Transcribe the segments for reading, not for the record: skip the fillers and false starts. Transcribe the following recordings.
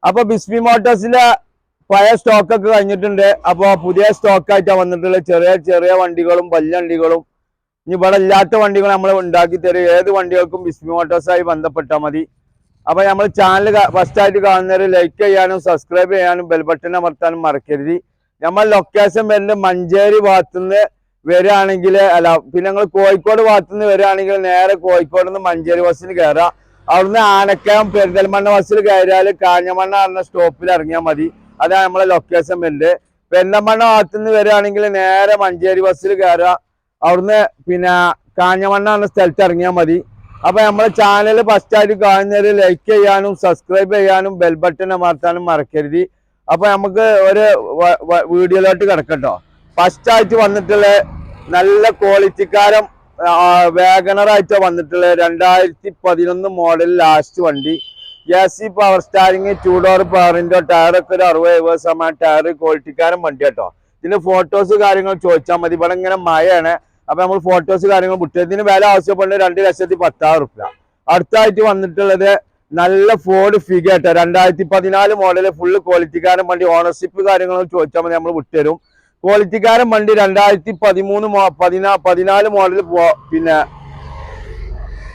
അപ്പൊ ബിസ്മി മോട്ടോഴ്സിലെ പഴയ സ്റ്റോക്കൊക്കെ കഴിഞ്ഞിട്ടുണ്ട്. അപ്പൊ പുതിയ സ്റ്റോക്കായിട്ടാണ് വന്നിട്ടുള്ള ചെറിയ ചെറിയ വണ്ടികളും വലിയ വണ്ടികളും ഇനി ഇവിടെ ഇല്ലാത്ത വണ്ടികൾ നമ്മൾ ഉണ്ടാക്കി തരും. ഏത് വണ്ടികൾക്കും ബിസ്മി മോട്ടോഴ്സായി ബന്ധപ്പെട്ടാൽ മതി. അപ്പൊ നമ്മൾ ചാനൽ ഫസ്റ്റ് ആയിട്ട് കാണുന്നവർ ലൈക്ക് ചെയ്യാനും സബ്സ്ക്രൈബ് ചെയ്യാനും ബെൽ ബട്ടൺ അമർത്താനും മറക്കരുത്. നമ്മൾ ലൊക്കേഷൻ വരുന്നത് മഞ്ചേരി ഭാഗത്തുനിന്ന് വരികയാണെങ്കിൽ അല്ല പിന്നെ ഞങ്ങൾ കോഴിക്കോട് ഭാഗത്തുനിന്ന് വരികയാണെങ്കിൽ നേരെ കോഴിക്കോട് നിന്ന് മഞ്ചേരി ബസ്സിന് കയറാം. അവിടുന്ന് ആനക്കയം പെരിന്തൽമണ്ണ ബസ്സിൽ കയറിയാൽ കാഞ്ഞമണ്ണ പറഞ്ഞ സ്റ്റോപ്പിൽ ഇറങ്ങിയാൽ മതി. അതാണ് നമ്മളെ ലൊക്കേഷൻ വരുന്നത്. പെരിന്തൽമണ്ണ ഭാഗത്തുനിന്ന് വരികയാണെങ്കിൽ നേരെ മഞ്ചേരി ബസ്സിൽ കയറുക. അവിടുന്ന് പിന്നെ കാഞ്ഞമണ്ണ എന്ന സ്ഥലത്ത് ഇറങ്ങിയാൽ മതി. അപ്പൊ നമ്മളെ ചാനൽ ഫസ്റ്റ് ആയിട്ട് കാണുന്നവര് ലൈക്ക് ചെയ്യാനും സബ്സ്ക്രൈബ് ചെയ്യാനും ബെൽ ബട്ടൺ അമർത്താനും മറക്കരുത്. അപ്പൊ നമുക്ക് ഒരു വീഡിയോയിലോട്ട് കിടക്കട്ടോ. ഫസ്റ്റ് ആയിട്ട് വന്നിട്ടുള്ള നല്ല ക്വാളിറ്റിക്കാരൻ വാഗണറായിട്ട് വന്നിട്ടുള്ള 2011 മോഡൽ ലാസ്റ്റ് വണ്ടി. AC പവർ സ്റ്റാരിങ് 2 ഡോർ പവറിന്റെ ടയറൊക്കെ ഒരു 60-70% ടയർ ക്വാളിറ്റിക്കാരൻ വണ്ടി കേട്ടോ. ഇതിന് ഫോട്ടോസ് കാര്യങ്ങൾ ചോദിച്ചാൽ മതി. ഇവിടെ ഇങ്ങനെ മഴയാണ്. അപ്പൊ നമ്മൾ ഫോട്ടോസ് കാര്യങ്ങൾ വിട്ടതിന് വില ആവശ്യപ്പെടുന്നത് 2,10,000 റുപ്യ. അടുത്തായിട്ട് വന്നിട്ടുള്ളത് നല്ല ഫോർഡ് ഫിഗ കേട്ടോ. 2014 മോഡല് ഫുള്ള് ക്വാളിറ്റിക്കാരൻ വണ്ടി. ഓണർഷിപ്പ് കാര്യങ്ങളും ചോദിച്ചാൽ മതി, നമ്മൾ വിട്ടുതരും. ക്വാളിറ്റിക്കാരൻ വണ്ടി 2014 മോഡൽ പിന്നെ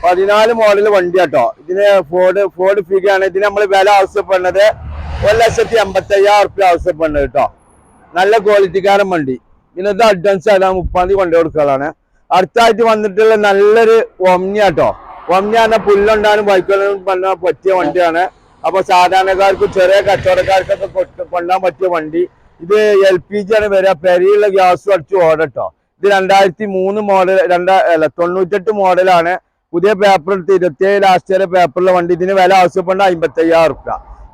14 മോഡൽ വണ്ടി കേട്ടോ. ഇതിന് ഫോർഡ് ഫിഗ ആണ്. ഇതിന് നമ്മൾ വില ആവശ്യപ്പെടുന്നത് 1,85,000 റുപ്യ ആവശ്യപ്പെടുന്നത് കേട്ടോ. നല്ല ക്വാളിറ്റിക്കാരൻ വണ്ടി. ഇന്നത്തെ അഡ്വാൻസ് ആണ് 30 കൊണ്ടു കൊടുക്കലാണ്. അടുത്തായിട്ട് വന്നിട്ടുള്ള നല്ലൊരു ഒമ്നി കേട്ടോ. ഒമ്നി പറഞ്ഞാൽ പുല്ലുണ്ടാനും ബൈക്കുകളും കൊണ്ടുപോകാൻ പറ്റിയ വണ്ടിയാണ്. അപ്പൊ സാധാരണക്കാർക്കും ചെറിയ കച്ചവടക്കാർക്കൊക്കെ കൊണ്ടുപോകാൻ പറ്റിയ വണ്ടി. ഇത് LPG ആണ് വരിക. പെരിയുള്ള ഗ്യാസും അടിച്ച് ഓടട്ടോ. ഇത് 2003 മോഡൽ 98 മോഡലാണ്. പുതിയ പേപ്പർ എടുത്ത് 27 ലാസ്റ്റ് വരെ പേപ്പറിലെ വണ്ടി. ഇതിന് വില ആവശ്യപ്പെടുന്ന 55,000 റുപ്യ.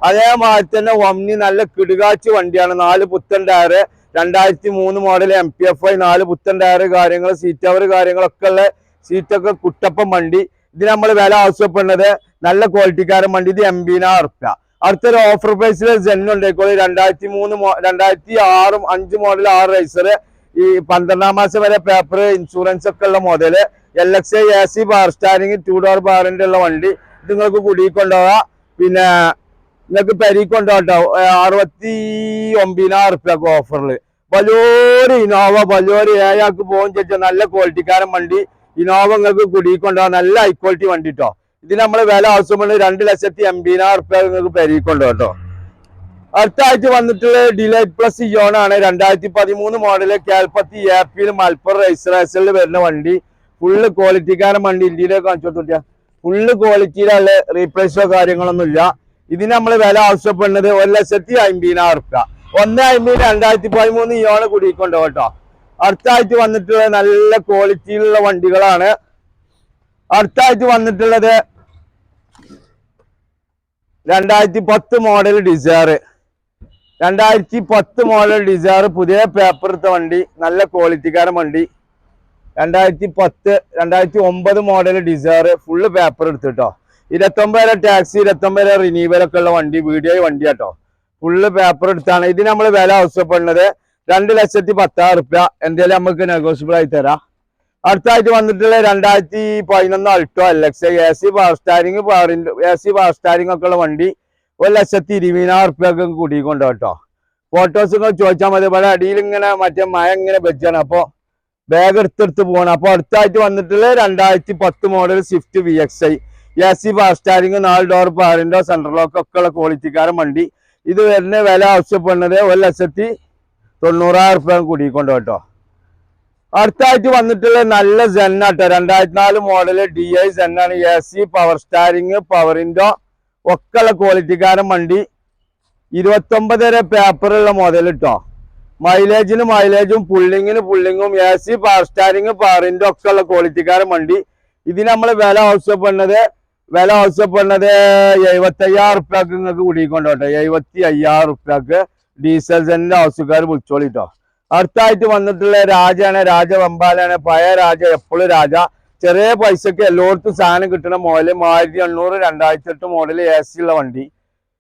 അതേമാതിരി തന്നെ ഒമ്നി നല്ല കിടുകാച്ചി വണ്ടിയാണ്. 4 പുത്തൻ ടയർ 2003 മോഡൽ MPFI 4 പുത്തൻ ടയർ കാര്യങ്ങൾ സീറ്റ് കവർ കാര്യങ്ങളൊക്കെ ഉള്ള സീറ്റൊക്കെ കുട്ടപ്പം വണ്ടി. ഇതിന് നമ്മൾ വില ആവശ്യപ്പെടുന്നത് നല്ല ക്വാളിറ്റിക്കാരൻ വണ്ടി. ഇത് 80,000 റുപ്യ. അടുത്തൊരു ഓഫർ പ്രൈസിൽ ജെന്ന് ഉണ്ടായിക്കോളൂ. 2005 മോഡൽ 6 റൈസർ. ഈ 12 മാസം വരെ പേപ്പർ ഇൻഷുറൻസ് ഒക്കെ ഉള്ള model. LXI AC power steering 2 door പവറിന്റെ ഉള്ള വണ്ടി. ഇത് നിങ്ങൾക്ക് കുടിക്കൊണ്ടുപോകാം. പിന്നെ നിങ്ങൾക്ക് പെരിക്കൊണ്ടോട്ടോ 69,000 റുപ്യക്ക് ഓഫറിൽ. വലിയൊരു ഇനോവ വലിയൊരു ഏഴാൾക്ക് പോകും ചോദിച്ചാൽ നല്ല ക്വാളിറ്റിക്കാരൻ വണ്ടി. ഇനോവ നിങ്ങൾക്ക് കുടിക്കൊണ്ടുപോകാം. നല്ല ഹൈ ക്വാളിറ്റി വണ്ടി കേട്ടോ. ഇതിന് നമ്മൾ വില ആവശ്യമുണ്ട് 2,80,000 റുപ്യ നിങ്ങൾക്ക് പെരിക്കൊണ്ടോട്ടോ. അടുത്തായിട്ട് വന്നിട്ടുള്ള ഡിലൈറ്റ് പ്ലസ് ഇയോൺ ആണ്. 2013 മോഡല് കേൽപ്പത്തി APL മലപ്പുറം റൈസറിൽ വരുന്ന വണ്ടി. ഫുള്ള് ക്വാളിറ്റിക്കാരൻ വണ്ടി. ഇന്ത്യയിലേക്ക് കാണിച്ചു കൊടുത്തിട്ട് ഫുള്ള് ക്വാളിറ്റിയിലുള്ള റീപ്ലേസോ കാര്യങ്ങളൊന്നും ഇല്ല. ഇതിന് നമ്മൾ വില ആവശ്യപ്പെടുന്നത് 1,50,000 റുപ്യ. 1,50,000 2013 ഇയോണ് കുടിക്കൊണ്ടോ കേട്ടോ. അടുത്തായിട്ട് വന്നിട്ടുള്ള നല്ല ക്വാളിറ്റിയിലുള്ള വണ്ടികളാണ്. അടുത്തായിട്ട് വന്നിട്ടുള്ളത് 2010 മോഡൽ ഡിസയർ. 2010 മോഡൽ ഡിസയർ പുതിയ പേപ്പർ എടുത്ത വണ്ടി. നല്ല ക്വാളിറ്റിക്കാരൻ വണ്ടി. 2009 മോഡൽ ഡിസയർ ഫുള്ള് പേപ്പർ എടുത്തിട്ടോ. 29 ടാക്സി 29 റിനീവലൊക്കെ ഉള്ള വണ്ടി. വീഡിയോ വണ്ടി കേട്ടോ. ഫുള്ള് പേപ്പർ എടുത്താണ്. ഇതിന് നമ്മൾ വില ആവശ്യപ്പെടുന്നത് 2,10,000 റുപ്യ. എന്തായാലും നമുക്ക് നെഗോഷ്യബിൾ ആയി തരാം. അടുത്തായിട്ട് വന്നിട്ടുള്ള 2011 Alto LXI AC power steering ഒക്കെ ഉള്ള വണ്ടി. 1,20,000 റുപ്യൊക്കെ കൂടിക്കൊണ്ടോ കേട്ടോ. ഫോട്ടോസ് ചോദിച്ചാൽ മതി. ഇവിടെ അടിയിൽ ഇങ്ങനെ മറ്റേ മഴ ഇങ്ങനെ വെച്ചാണ്. അപ്പൊ ബാഗ് എടുത്തെടുത്ത് പോകണം. അപ്പൊ അടുത്തായിട്ട് വന്നിട്ടുള്ള 2010 model Swift VXI AC power steering 4 door പവറിന്റെ സെൻട്രൽ ലോക്ക് ഒക്കെ ഉള്ള ക്വാളിറ്റിക്കാരൻ വണ്ടി. ഇത് വരുന്ന വില ആവശ്യപ്പെടുന്നത് 1,90,000 റുപ്യ കൂടിക്കൊണ്ടോ കേട്ടോ. അടുത്തായിട്ട് വന്നിട്ടുള്ള നല്ല സെന്നാട്ടോ. 2004 model DI സെന്നാണ്. AC power steering പവറിന്റെ ഒക്കെ ഉള്ള ക്വാളിറ്റിക്കാരൻ വണ്ടി. 29 വരെ പേപ്പറുള്ള മുതൽ കേട്ടോ. മൈലേജും പുള്ളിങ്ങും AC പവർ സ്റ്റാരിങ് പവറിന്റെ ഒക്കെ ഉള്ള ക്വാളിറ്റിക്കാരൻ വണ്ടി. ഇതിന് നമ്മൾ വില ആവശ്യപ്പെടുന്നത് 75,000 റുപ്യക്ക് നിങ്ങൾക്ക് കുടിക്കൊണ്ടോട്ടെ. 75,000 റുപ്യക്ക് ഡീസൽ സെന്റിന്റെ ആവശ്യക്കാർ വിളിച്ചോളിട്ടോ. അടുത്തായിട്ട് വന്നിട്ടുള്ള രാജാണ്. രാജ വമ്പാലാണ്. പഴയ രാജ എപ്പോഴും രാജ. ചെറിയ പൈസക്ക് എല്ലായിടത്തും സാധനം കിട്ടുന്ന മോഡല്. 1800 2008 മോഡല് AC ഉള്ള വണ്ടി.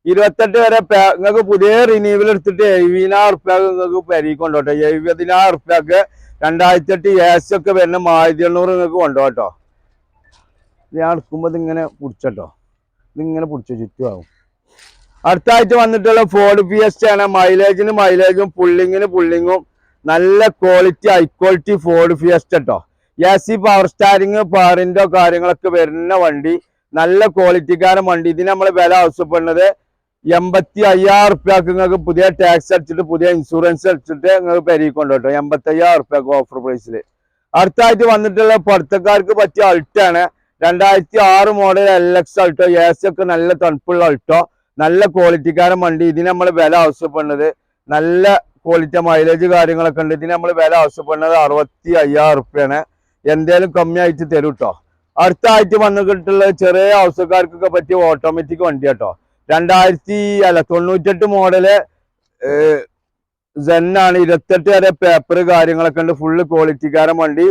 28 വരെ നിങ്ങൾക്ക് പുതിയ റിന്യൂവൽ എടുത്തിട്ട് 70,000 റുപ്യക്ക് നിങ്ങൾക്ക് പെരിക്കൊണ്ടോട്ടെ. 70,000 റുപ്യക്ക് 2008 AC ഒക്കെ വരുന്ന 1800 നിങ്ങൾക്ക് കൊണ്ടുപോട്ടോ. ഞാൻ എടുക്കുമ്പോൾ ഇതിങ്ങനെ പിടിച്ചോ. ഇതിങ്ങനെ പിടിച്ചോ ചുറ്റുമാകും. അടുത്ത ആഴ്ച വന്നിട്ടുള്ള ഫോർഡ് ഫിയസ്റ്റ ആണ്. മൈലേജും പുള്ളിങ്ങും നല്ല quality high quality Ford fiesta കേട്ടോ. AC പവർ സ്റ്റാരിങ് പവറിന്റെ കാര്യങ്ങളൊക്കെ വരുന്ന വണ്ടി, നല്ല ക്വാളിറ്റിക്കാരൻ വണ്ടി. ഇതിന് നമ്മൾ വില ആവശ്യപ്പെടുന്നത് 85,000 റുപ്യക്ക് നിങ്ങൾക്ക് പുതിയ ടാക്സ് അടിച്ചിട്ട് പുതിയ ഇൻഷുറൻസ് അടിച്ചിട്ട് നിങ്ങൾക്ക് പെരീക്കൊണ്ടോ കേട്ടോ. 85,000 റുപ്യക്ക് ഓഫർ പ്രൈസിൽ. അടുത്തായിട്ട് വന്നിട്ടുള്ള പുറത്തക്കാർക്ക് പറ്റിയ അൾട്ടാണ്. 2006 മോഡൽ LX അൾട്ടോ. AC ഒക്കെ നല്ല തണുപ്പുള്ള അൾട്ടോ, നല്ല ക്വാളിറ്റിക്കാരൻ വണ്ടി. ഇതിന് നമ്മൾ വില ആവശ്യപ്പെടുന്നത് നല്ല ക്വാളിറ്റി മൈലേജ് കാര്യങ്ങളൊക്കെ ഉണ്ട്. ഇതിന് നമ്മൾ വില ആവശ്യപ്പെടുന്നത് 65,000 റുപ്യാണ്. എന്തേലും കമ്മിയായിട്ട് തരും കേട്ടോ. അടുത്ത ആഴ്ച വന്നിട്ടുള്ള ചെറിയ ആവശ്യക്കാർക്കൊക്കെ പറ്റിയ ഓട്ടോമാറ്റിക് വണ്ടി കേട്ടോ. 98 മോഡല് സെന്നാണ്. 28 വരെ പേപ്പർ കാര്യങ്ങളൊക്കെ ഉണ്ട്. ഫുള്ള് ക്വാളിറ്റിക്കാരൻ വണ്ടി.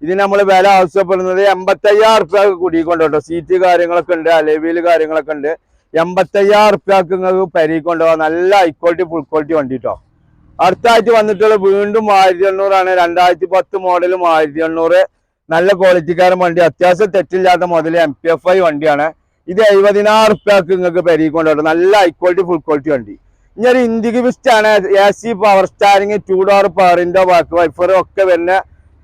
ഇതിന് നമ്മൾ വില ആവശ്യപ്പെടുന്നത് 85,000 റുപ്യക്ക് കൂടിക്കൊണ്ട് കേട്ടോ. സീറ്റ് കാര്യങ്ങളൊക്കെ ഉണ്ട്, അലേവിയിൽ കാര്യങ്ങളൊക്കെ ഉണ്ട്. 85,000 റുപ്യക്ക് നിങ്ങൾക്ക് പെരീക്കൊണ്ടുപോകാം. നല്ല ഹൈ ക്വാളിറ്റി ഫുൾ ക്വാളിറ്റി വണ്ടി കേട്ടോ. അടുത്ത ആഴ്ച വന്നിട്ടുള്ള വീണ്ടും 1800 ആണ്. 2010 മോഡലും 1800. നല്ല ക്വാളിറ്റിക്കാരൻ വണ്ടി, അത്യാവശ്യം തെറ്റില്ലാത്ത മുതൽ MPFI വണ്ടിയാണ്. ഇത് 70,000 റുപ്യക്ക് നിങ്ങൾക്ക് പെരീക്കൊണ്ടുപോകും. നല്ല ഹൈ ക്വാളിറ്റി ഫുൾ ക്വാളിറ്റി വണ്ടി. ഇനി ഒരു ഇന്ത്യക്ക് വിസ്റ്റ് ആണ്. AC പവർ സ്റ്റാരിങ് 2 ഡോർ പവറിന്റെ ബാക്ക് വൈഫറും ഒക്കെ വരുന്ന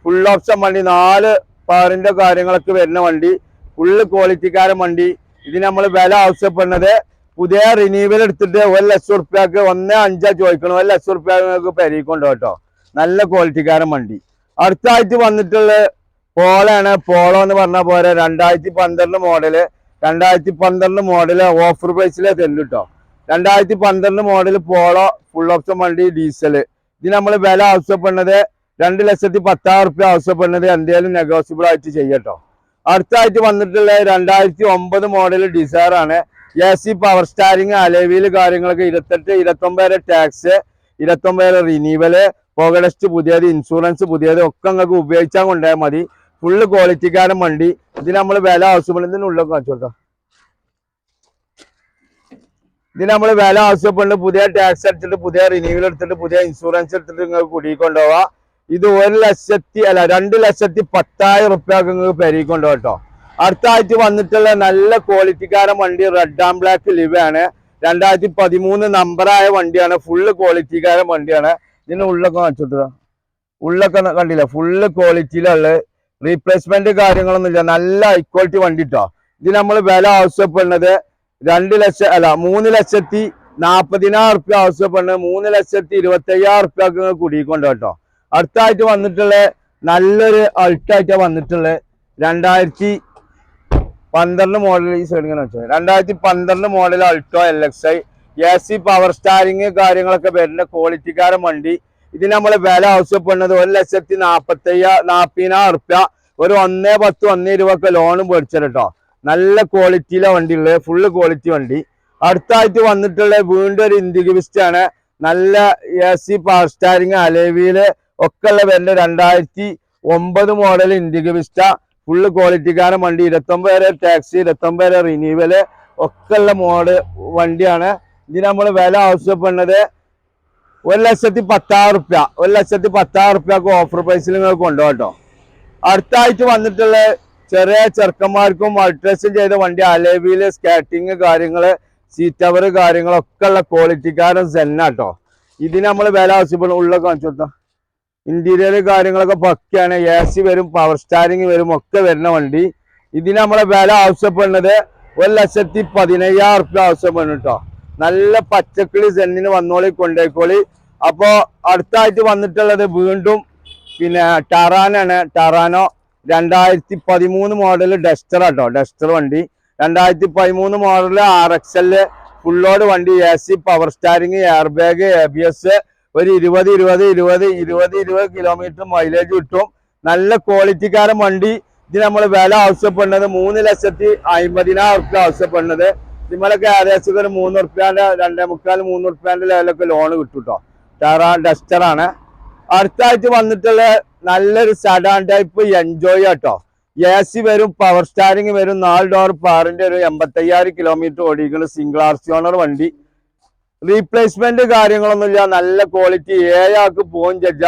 ഫുൾ ഓപ്ഷൻ വണ്ടി. 4 പവറിന്റെ കാര്യങ്ങളൊക്കെ വരുന്ന വണ്ടി, ഫുള്ള് ക്വാളിറ്റിക്കാരൻ വണ്ടി. ഇതിന് നമ്മൾ വില ആവശ്യപ്പെടുന്നത് പുതിയ റിന്യൂവൽ എടുത്തിട്ട് 1,00,000 റുപ്യക്ക് 1.5 ചോദിക്കണം. 1,00,000 റുപ്യക്ക് പെരീക്കൊണ്ടോ കേട്ടോ. നല്ല ക്വാളിറ്റിക്കാരൻ വണ്ടി. അടുത്ത ആഴ്ച വന്നിട്ടുള്ള പോളാണ്. പോളോ എന്ന് പറഞ്ഞ പോലെ 2012 മോഡല്. 2012 മോഡല് ഓഫർ പ്രൈസിലെ തരും കേട്ടോ. 2012 മോഡല് പോളോ ഫുൾ ഓപ്ഷൻ വണ്ടി, ഡീസല്. ഇതിന് നമ്മൾ വില ആവശ്യപ്പെടുന്നത് 2,10,000 റുപ്യ ആവശ്യപ്പെടുന്നത്. എന്തെങ്കിലും നെഗോസിബിൾ ആയിട്ട് ചെയ്യട്ടോ. അടുത്ത ആഴ്ച വന്നിട്ടുള്ള 2009 മോഡൽ ഡിസയർ ആണ്. AC പവർ സ്റ്റാരിങ് അലേവിയിൽ കാര്യങ്ങളൊക്കെ 28, 29 വരെ ടാക്സ്, 29 വരെ റിന്യൂവല്, പോകഡസ്റ്റ് പുതിയത്, ഇൻഷുറൻസ് പുതിയത് ഒക്കെ നിങ്ങൾക്ക് ഉപയോഗിച്ചാൽ കൊണ്ടുപോയാൽ മതി. ഫുള്ള് ക്വാളിറ്റിക്കാരൻ വണ്ടി. ഇതിന് നമ്മൾ വില ആവശ്യപ്പെടുന്നത് ഇതിനുള്ളൊക്കെ കാണിച്ചോട്ടോ. ഇതിന് നമ്മൾ വില ആവശ്യപ്പെടുന്നത് പുതിയ ടാക്സ് എടുത്തിട്ട് പുതിയ റിന്യൂവൽ എടുത്തിട്ട് പുതിയ ഇൻഷുറൻസ് എടുത്തിട്ട് നിങ്ങൾക്ക് കൂടിക്കൊണ്ടുപോവാ. ഇത് 2,10,000 റുപ്യക്ക് നിങ്ങൾക്ക് പെരീക്കൊണ്ടോ കേട്ടോ. അടുത്ത ആഴ്ച വന്നിട്ടുള്ള നല്ല ക്വാളിറ്റിക്കാരൻ വണ്ടി റെഡ് ആൻഡ് ബ്ലാക്ക് ലിവ് ആണ്. 2013 നമ്പറായ വണ്ടിയാണ്. ഫുള്ള് ക്വാളിറ്റിക്കാരൻ വണ്ടിയാണ്. ഇതിന് ഉള്ളൊക്കെ കാണിച്ചോട്ടോ. ഉള്ളൊക്കെ കണ്ടില്ല, ഫുള്ള് ക്വാളിറ്റിയിലുള്ള റീപ്ലേസ്മെന്റ് കാര്യങ്ങളൊന്നുമില്ല. നല്ല ഹൈ ക്വാളിറ്റി വണ്ടി കേട്ടോ. ഇത് നമ്മൾ വില ആവശ്യപ്പെടുന്നത് 3,40,000 റുപ്യ ആവശ്യപ്പെടുന്നത് 3,25,000 റുപ്യക്ക് കൂടിക്കൊണ്ടോ കേട്ടോ. അടുത്ത ആഴ്ച വന്നിട്ടുള്ള നല്ലൊരു അൾട്ടായിട്ടാ വന്നിട്ടുള്ളത് 2012 മോഡൽ. ഈ സൈഡ് ഇങ്ങനെ വെച്ചത് 2012 model Alto LXI. AC power steering കാര്യങ്ങളൊക്കെ വരുന്ന ക്വാളിറ്റിക്കാരൻ വണ്ടി. ഇതിന് നമ്മൾ വില ആവശ്യപ്പെടുന്നത് 1,40,000 റുപ്യ. ഒരു 1,10, 1,20 ലോണും മേടിച്ചത് കേട്ടോ. നല്ല ക്വാളിറ്റിയിലെ വണ്ടി ഉള്ളത്, ഫുള്ള് ക്വാളിറ്റി വണ്ടി. അടുത്ത ആഴ്ച വന്നിട്ടുള്ള വീണ്ടും ഒരു ഇന്ത്യക്ക് വിസ്റ്റ് ആണ്. നല്ല AC പവർ സ്റ്റാരിങ് അലേവിയില് ഒക്കെ ഉള്ള വരുന്ന 2009 മോഡൽ ഇന്ത്യക്ക് വിസ്റ്റ. ഫുള്ള് ക്വാളിറ്റിക്കാരൻ വണ്ടി. 29 വരെ ടാക്സി, 29 വരെ റിന്യൂവല് ഒക്കെ ഉള്ള മോഡൽ വണ്ടിയാണ്. ഇതിന് നമ്മൾ വില ആവശ്യപ്പെടുന്നത് 1,10,000 റുപ്യ. 1,10,000 റുപ്യക്ക് ഓഫർ പ്രൈസിൽ നിങ്ങൾക്ക് കൊണ്ടുപോകട്ടോ. അടുത്ത ആഴ്ച വന്നിട്ടുള്ള ചെറിയ ചെറുക്കന്മാർക്കും അൾട്രേഷൻ ചെയ്ത വണ്ടി അലേവിയില് സ്കാറ്റിങ് കാര്യങ്ങള്, സീറ്റ് കവർ കാര്യങ്ങളൊക്കെ ഉള്ള ക്വാളിറ്റിക്കാരൻ സെന്നാട്ടോ. ഇതിന് നമ്മൾ വില ആവശ്യപ്പെടും. ഉള്ള കാണിച്ചു കൊടുത്താ ഇന്റീരിയർ കാര്യങ്ങളൊക്കെ പക്കയാണ്. AC വരും, പവർ സ്റ്റാരിങ് വരും, ഒക്കെ വരുന്ന വണ്ടി. ഇതിന് നമ്മളെ വില ആവശ്യപ്പെടുന്നത് 1,17,000 റുപ്യ ആവശ്യപ്പെടുന്നു കേട്ടോ. നല്ല പച്ചക്കിളി സെന്നിന് വന്നോളി, കൊണ്ടേക്കോളി. അപ്പോ അടുത്തായിട്ട് വന്നിട്ടുള്ളത് വീണ്ടും പിന്നെ ടറാനാണ്. ടറാനോ 2013 മോഡൽ ഡസ്റ്റർ കേട്ടോ. ഡസ്റ്റർ വണ്ടി 2013 മോഡൽ RXL ഫുള്ളോട് വണ്ടി. AC power steering, air bag, ABS. ഒരു 20 കിലോമീറ്റർ മൈലേജ് കിട്ടും. നല്ല ക്വാളിറ്റിക്കാരൻ വണ്ടി. ഇതിന് നമ്മൾ വില ആവശ്യപ്പെടുന്നത് 3,50,000 റുപ്യ ആവശ്യപ്പെടുന്നത്. നിങ്ങളൊക്കെ ഏകദേശം ഒരു 3 റുപ്യാന്റെ 2.25, 3 റുപ്യാന്റെ ലെവലൊക്കെ ലോണ് കിട്ടും കേട്ടോ. ഡസ്റ്റർ ആണ്. അടുത്ത ആഴ്ച വന്നിട്ടുള്ള നല്ലൊരു സഡാൻ ടൈപ്പ് എൻജോയ് കേട്ടോ. AC വരും, പവർ സ്റ്റാരിങ് വരും, 4 ഡോർ പവറിന്റെ ഒരു 85,000 കിലോമീറ്റർ ഓടിക്കുന്ന സിംഗിൾ RC ഓണർ വണ്ടി. റീപ്ലേസ്മെന്റ് കാര്യങ്ങളൊന്നുമില്ല. നല്ല ക്വാളിറ്റി. ഏയാൾക്ക് പോകും ചെജ്ജ.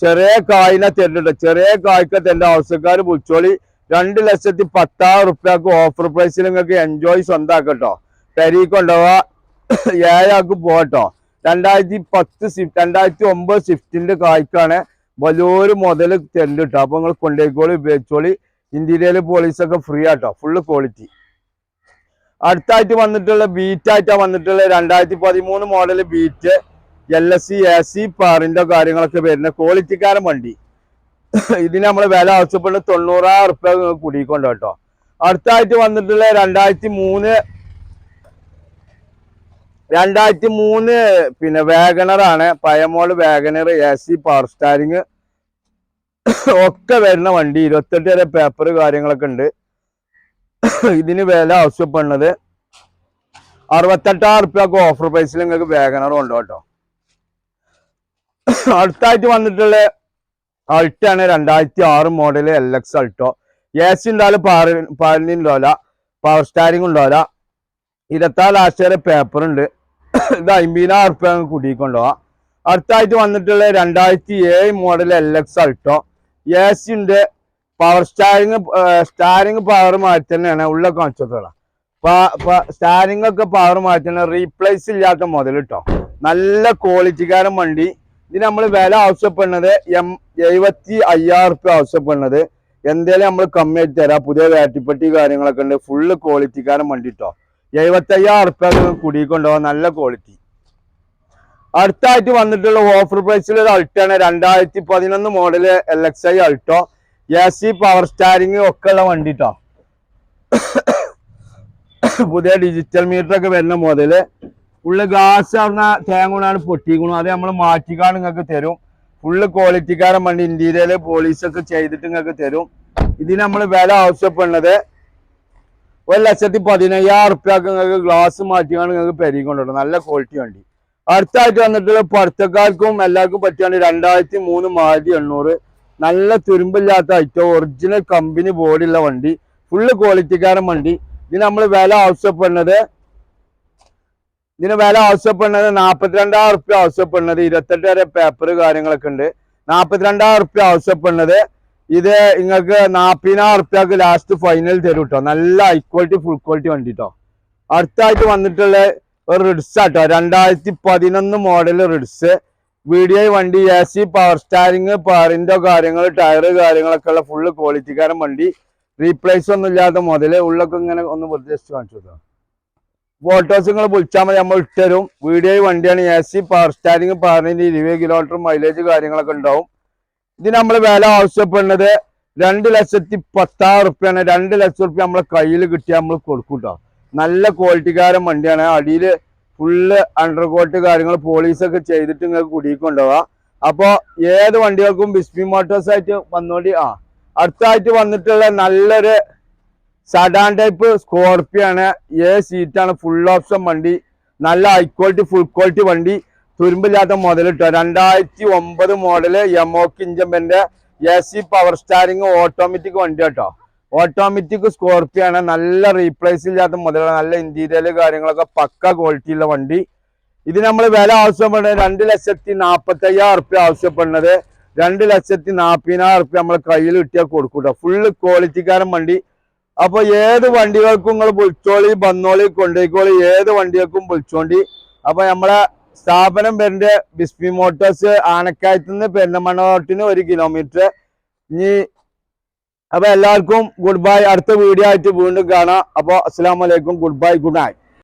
ചെറിയ കായിനെ തരുന്നുണ്ട്. ചെറിയ കായ്ക്ക് തന്റെ ആവശ്യക്കാർ വിളിച്ചോളി. 2,10,000 റുപ്യക്ക് ഓഫർ പ്രൈസിൽ നിങ്ങൾക്ക് എൻജോയ് സ്വന്താക്കട്ടോ. പെരീക്കൊണ്ടുപോവാ. ഏഴാൾക്ക് പോട്ടോ. 2010 സ്വിഫ്റ്റ് 2009 സ്വിഫ്റ്റിന്റെ കായ്ക്കാണ് വലിയൊരു മുതൽ തെരണ്ട് കേട്ടോ. അപ്പൊ നിങ്ങൾ കൊണ്ടേക്കോളി, ഉപയോഗിച്ചോളി. ഇന്റീരിയർ പോളീസൊക്കെ ഫ്രീ ആട്ടോ, ഫുള്ള് ക്വാളിറ്റി. അടുത്തായിട്ട് വന്നിട്ടുള്ള ബീറ്റ് ആയിട്ടാ വന്നിട്ടുള്ള 2013 മോഡൽ ബീറ്റ് LSC AC പാറിന്റെ കാര്യങ്ങളൊക്കെ വരുന്ന ക്വാളിറ്റിക്കാരൻ വണ്ടി. ഇതിന് നമ്മള് വില ആവശ്യപ്പെടുന്നത് 90,000 റുപ്യ കുടിക്കൊണ്ട് കേട്ടോ. അടുത്തായിട്ട് വന്നിട്ടുള്ള 2003 പിന്നെ വാഗണറാണ്, പഴമോള് വാഗണർ AC പവർ സ്റ്റാരിങ് ഒക്കെ വരുന്ന വണ്ടി. 28 വരെ പേപ്പർ കാര്യങ്ങളൊക്കെ ഉണ്ട്. ഇതിന് വില ആവശ്യപ്പെടുന്നത് 68,000 റുപ്യക്ക് ഓഫർ പ്രൈസിൽ നിങ്ങൾക്ക് വാഗണർ കൊണ്ടു കേട്ടോ. അടുത്തായിട്ട് വന്നിട്ടുള്ള അൾട്ടാണ് 2006 മോഡൽ LX അൾട്ടോ. AC ഉണ്ടാവില്ല, പാലിനുണ്ടാവില്ല, പവർ സ്റ്റാരിങ് ഉണ്ടാവില്ല. 26 ലാസ്റ്റ് വരെ പേപ്പർ ഉണ്ട്. ഇത് 50,000 റുപ്യ കുടിക്കൊണ്ടുപോവാം. അടുത്തായിട്ട് വന്നിട്ടുള്ള 2007 മോഡൽ LX അൾട്ടോ. AC ഉണ്ട്, പവർ സ്റ്റാരിങ് പവർ മാറ്റി തന്നെയാണ് ഉള്ള കോൺസെപ്റ്റുള്ള. സ്റ്റാരിങ് ഒക്കെ പവർ മാറ്റുന്ന റീപ്ലേസ് ഇല്ലാത്ത മുതൽ കേട്ടോ. നല്ല ക്വാളിറ്റിക്കാരൻ വണ്ടി. ഇതിന് നമ്മൾ വില ആവശ്യപ്പെടുന്നത് 75,000 റുപ്യ ആവശ്യപ്പെടുന്നത്. എന്തേലും നമ്മൾ കമ്മിയായിട്ട് തരാം. പുതിയ വാറ്റിപ്പട്ടി കാര്യങ്ങളൊക്കെ ഉണ്ട്. ഫുള്ള് ക്വാളിറ്റിക്കാരൻ വണ്ടി കേട്ടോ. 75,000 റുപ്യ കുടിക്കൊണ്ടുപോകാൻ നല്ല ക്വാളിറ്റി. അടുത്തായിട്ട് വന്നിട്ടുള്ള ഓഫർ പ്രൈസിൽ ഒരു അൾട്ടാണ് 2011 model LXi Alto. AC power steering ഒക്കെ ഉള്ള വണ്ടി കേട്ടോ. പുതിയ ഡിജിറ്റൽ മീറ്റർ ഒക്കെ വരുന്ന മുതല് ഫുള്ള് ഗ്ലാസ് പറഞ്ഞ തേങ്ങൂണാണ് പൊട്ടിക്കണു. അത് നമ്മൾ മാറ്റിക്കാണ് നിങ്ങൾക്ക് തരും. ഫുള്ള് ക്വാളിറ്റിക്കാരൻ വണ്ടി. ഇന്റീരിയർ പോളീസൊക്കെ ചെയ്തിട്ട് നിങ്ങൾക്ക് തരും. ഇതിന് നമ്മൾ വില ആവശ്യപ്പെടുന്നത് 1,15,000 റുപ്യക്ക് നിങ്ങൾക്ക് ഗ്ലാസ് മാറ്റിക്കാണ് നിങ്ങൾക്ക് പെരുകൊണ്ടു. നല്ല ക്വാളിറ്റി വണ്ടി. അടുത്തായിട്ട് വന്നിട്ടുള്ള പുറത്തക്കാർക്കും എല്ലാവർക്കും പറ്റിയാണ് 2003 മാരുതി 800. നല്ല തുരുമ്പില്ലാത്ത ഐറ്റം, ഒറിജിനൽ കമ്പനി ബോഡിയുള്ള വണ്ടി, ഫുള്ള് ക്വാളിറ്റിക്കാരൻ വണ്ടി. ഇതിന് നമ്മൾ വില ആവശ്യപ്പെടുന്നത് 42,000 റുപ്യ ആവശ്യപ്പെടുന്നത്. 28 വരെ പേപ്പർ കാര്യങ്ങളൊക്കെ ഉണ്ട്. 42,000 റുപ്യ ആവശ്യപ്പെടുന്നത്. ഇത് നിങ്ങൾക്ക് 40,000 റുപ്യക്ക് ലാസ്റ്റ് ഫൈനൽ തരും കേട്ടോ. നല്ല ഹൈ ക്വാളിറ്റി ഫുൾ ക്വാളിറ്റി വണ്ടി കേട്ടോ. അടുത്തായിട്ട് വന്നിട്ടുള്ള ഒരു റിഡ്സ് ആട്ടോ. 2011 മോഡൽ റിഡ്സ് വീഡിയോ വണ്ടി. AC പവർ സ്റ്റാരിങ്, പവറിന്റെ കാര്യങ്ങൾ, ടയർ കാര്യങ്ങളൊക്കെ ഉള്ള ഫുള്ള് ക്വാളിറ്റിക്കാരൻ വണ്ടി. റീപ്ലേസ് ഒന്നും ഇല്ലാത്ത മുതല്. ഉള്ളൊക്കെ ഇങ്ങനെ ഒന്ന് ജസ്റ്റ് കാണിച്ചു കൊടുക്കാം. ഫോട്ടോസ് നിങ്ങൾ വിളിച്ചാൽ മതി, നമ്മൾ ഇട്ടുതരും. വീഡിയോ വണ്ടിയാണ്. AC പവർ സ്റ്റാരിങ്, പവറിന്റെ 20 കിലോമീറ്റർ മൈലേജ് കാര്യങ്ങളൊക്കെ ഉണ്ടാവും. ഇതിന് നമ്മൾ വില ആവശ്യപ്പെടുന്നത് 2,10,000 റുപ്യാണ്. 2 ലക്ഷം റുപ്യ നമ്മളെ കയ്യിൽ കിട്ടിയാൽ നമ്മൾ കൊടുക്കും കേട്ടോ. നല്ല ക്വാളിറ്റിക്കാരൻ വണ്ടിയാണ്. അടിയിൽ ഫുള്ള് അണ്ടർകോട്ട് കാര്യങ്ങൾ പോളീസൊക്കെ ചെയ്തിട്ട് നിങ്ങൾക്ക് കുടിക്കൊണ്ടുപോവാം. അപ്പോൾ ഏത് വണ്ടികൾക്കും ബിസ്മി മോട്ടോഴ്സ് ആയിട്ട് വന്നോണ്ടി. അടുത്തായിട്ട് വന്നിട്ടുള്ള നല്ലൊരു സഡാൻ ടൈപ്പ് സ്കോർപ്പിയോ ആണ്. 7 സീറ്റാണ്, ഫുൾ ഓപ്ഷൻ വണ്ടി. നല്ല ഹൈ ക്വാളിറ്റി ഫുൾ ക്വാളിറ്റി വണ്ടി. തുരുമ്പില്ലാത്ത മുതൽ കേട്ടോ. 2009 മോഡല് യമോക്ക് ഇഞ്ചമ്പന്റെ AC പവർ സ്റ്റാരിങ് ഓട്ടോമാറ്റിക് വണ്ടി കേട്ടോ. ഓട്ടോമാറ്റിക് സ്കോർപ്പിയോ ആണ്. നല്ല റീപ്ലേസ് ഇല്ലാത്ത മുതലാണ്. നല്ല ഇന്റീരിയർ കാര്യങ്ങളൊക്കെ പക്ക ക്വാളിറ്റിയുള്ള വണ്ടി. ഇത് നമ്മൾ വില ആവശ്യപ്പെടുന്നത് 2,45,000 റുപ്യ ആവശ്യപ്പെടുന്നത്. 2,40,000 റുപ്യ നമ്മളെ കയ്യിൽ കിട്ടിയാൽ കൊടുക്കൂട്ടോ. ഫുള്ള് ക്വാളിറ്റിക്കാരൻ വണ്ടി. അപ്പൊ ഏത് വണ്ടികൾക്കും നിങ്ങൾ വിളിച്ചോളി, വന്നോളി, കൊണ്ടേക്കോളി. ഏത് വണ്ടികൾക്കും വിളിച്ചോണ്ടി. അപ്പൊ നമ്മളെ സ്ഥാപനം വരുന്നത് ബിസ്മി മോട്ടോഴ്സ്, ആനക്കായത്ത് നിന്ന് പെരുന്തമണ്ണോട്ടിന് 1 കിലോമീറ്റർ. അപ്പൊ എല്ലാവർക്കും ഗുഡ് ബൈ. അടുത്ത വീഡിയോ ആയിട്ട് വീണ്ടും കാണാം. അപ്പൊ അസ്സലാമു അലൈക്കും, ഗുഡ് ബൈ, ഗുഡ് നൈറ്റ്.